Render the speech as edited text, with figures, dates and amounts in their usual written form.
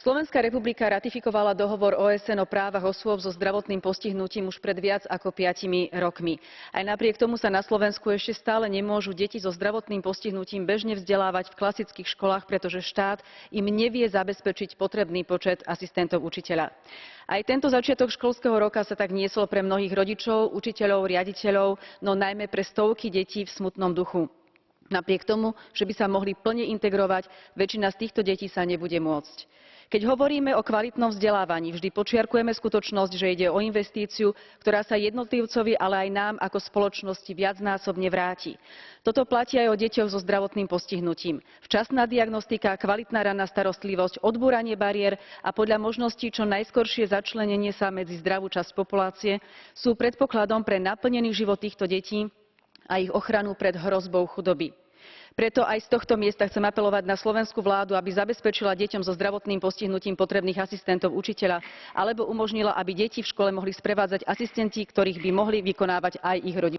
Slovenská republika ratifikovala dohovor OSN o právach osôb so zdravotným postihnutím už pred viac ako 5 rokmi. Aj napriek tomu sa na Slovensku ešte stále nemôžu deti so zdravotným postihnutím bežne vzdelávať v klasických školách, pretože štát im nevie zabezpečiť potrebný počet asistentov učiteľa. Aj tento začiatok školského roka sa tak niesol pre mnohých rodičov, učiteľov, riaditeľov, no najmä pre stovky detí v smutnom duchu. Napriek tomu, že by sa mohli plne integrovať, väčšina z týchto detí sa nebude môcť. Keď hovoríme o kvalitnom vzdelávaní, vždy podčiarkujeme skutočnosť, že ide o investíciu, ktorá sa jednotlivcovi, ale aj nám ako spoločnosti viacnásobne vráti. Toto platí aj o deťoch so zdravotným postihnutím. Včasná diagnostika, kvalitná raná starostlivosť, odbúranie bariér a podľa možností čo najskoršie začlenenie sa medzi zdravú časť populácie sú predpokladom pre naplnený život týchto detí a ich ochranu pred hrozbou chudoby. Preto aj z tohto miesta chcem apelovať na slovenskú vládu, aby zabezpečila deťom so zdravotným postihnutím potrebných asistentov učiteľa alebo umožnila, aby deti v škole mohli sprevádzať asistenti, ktorých by mohli vykonávať aj ich rodičia.